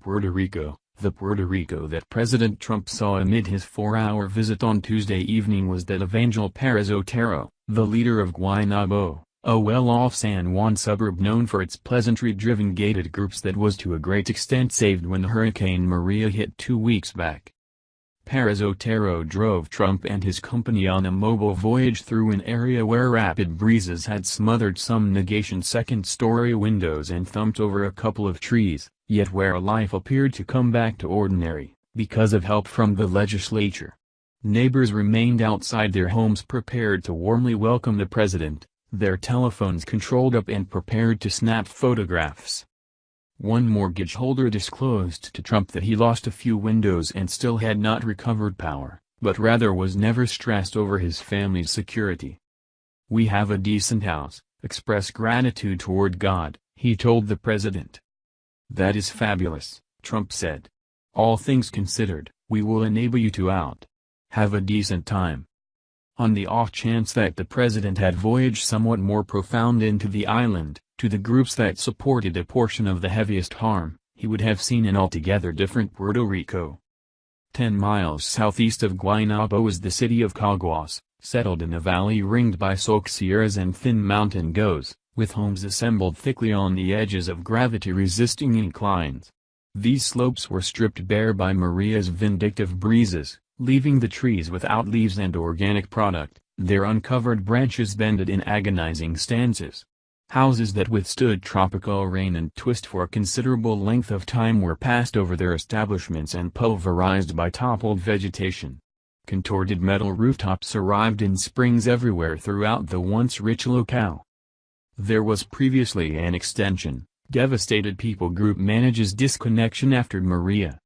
Puerto Rico. The Puerto Rico that President Trump saw amid his 4-hour visit on Tuesday evening was that of Angel Pérez Otero, the leader of Guaynabo, a well-off San Juan suburb known for its pleasantry-driven gated groups that was to a great extent saved when Hurricane Maria hit 2 weeks back. Pérez Otero drove Trump and his company on a mobile voyage through an area where rapid breezes had smothered some negation's second-story windows and thumped over a couple of trees, yet where life appeared to come back to ordinary, because of help from the legislature. Neighbors remained outside their homes prepared to warmly welcome the president, their telephones controlled up and prepared to snap photographs. One mortgage holder disclosed to Trump that he lost a few windows and still had not recovered power, but rather was never stressed over his family's security. "We have a decent house, express gratitude toward God," he told the president. "That is fabulous," Trump said. "All things considered, we will enable you to have a decent time." On the off chance that the president had voyaged somewhat more profound into the island, to the groups that supported a portion of the heaviest harm, he would have seen an altogether different Puerto Rico. 10 miles southeast of Guaynabo is the city of CAGUAS, settled in a valley ringed by soaked sierras and thin mountain goes, with homes assembled thickly on the edges of gravity-resisting inclines. These slopes were stripped bare by Maria's vindictive breezes, leaving the trees without leaves and organic product, their uncovered branches bended in agonizing stances. Houses that withstood tropical rain and twist for a considerable length of time were passed over their establishments and pulverized by toppled vegetation. Contorted metal rooftops arrived in springs everywhere throughout the once rich locale. There was previously an extension. Devastated people group manages disconnection after Maria.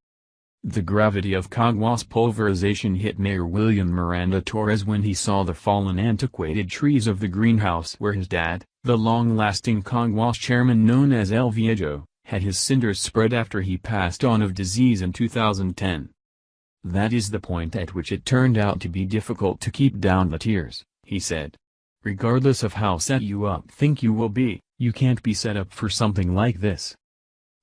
The gravity of CAGUAS pulverization hit Mayor William Miranda Torres when he saw the fallen antiquated trees of the greenhouse where his dad, the long-lasting CAGUAS chairman known as El Viejo, had his cinders spread after he passed on of disease in 2010. "That is the point at which it turned out to be difficult to keep down the tears," he said. "Regardless of how set you up think you will be, you can't be set up for something like this."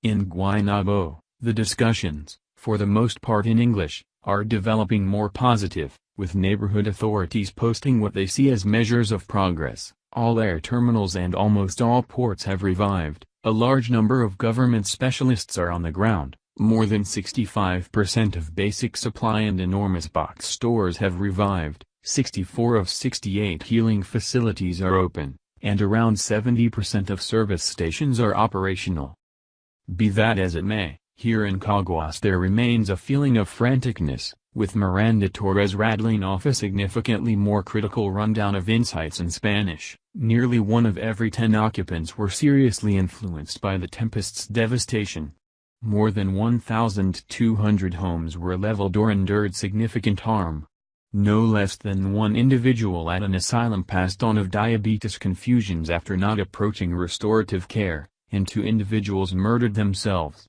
In Guaynabo, the discussions, for the most part in English, are developing more positive, with neighborhood authorities posting what they see as measures of progress. All air terminals and almost all ports have revived, a large number of government specialists are on the ground, more than 65% of basic supply and enormous box stores have revived, 64 of 68 healing facilities are open, and around 70% of service stations are operational. Be that as it may, here in CAGUAS there remains a feeling of franticness, with Miranda Torres rattling off a significantly more critical rundown of insights in Spanish. Nearly 1 of every 10 occupants were seriously influenced by the tempest's devastation. More than 1,200 homes were leveled or endured significant harm. No less than 1 individual at an asylum passed on of diabetes confusions after not approaching restorative care, and 2 individuals murdered themselves.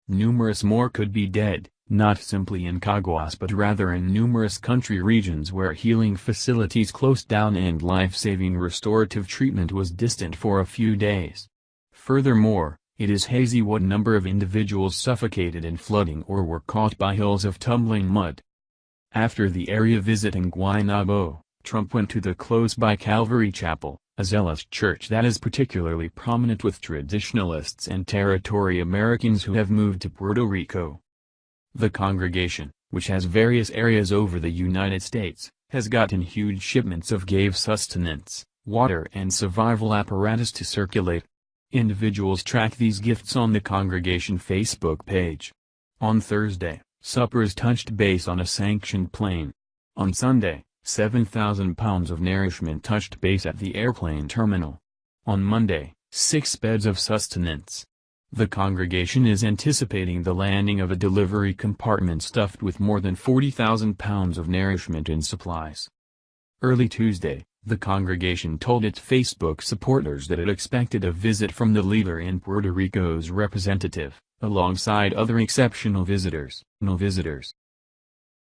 Numerous more could be dead, not simply in CAGUAS but rather in numerous country regions where healing facilities closed down and life-saving restorative treatment was distant for a few days. Furthermore, it is hazy what number of individuals suffocated in flooding or were caught by hills of tumbling mud. After the area visit in Guaynabo, Trump went to the close-by Calvary Chapel, a zealous church that is particularly prominent with traditionalists and territory Americans who have moved to Puerto Rico. The congregation, which has various areas over the United States, has gotten huge shipments of gave sustenance, water and survival apparatus to circulate. Individuals track these gifts on the congregation Facebook page. On Thursday, suppers touched base on a sanctioned plane. On Sunday, 7,000 pounds of nourishment touched base at the airplane terminal. On Monday, 6 beds of sustenance. The congregation is anticipating the landing of a delivery compartment stuffed with more than 40,000 pounds of nourishment and supplies. Early Tuesday, the congregation told its Facebook supporters that it expected a visit from the leader and Puerto Rico's representative, alongside other exceptional visitors.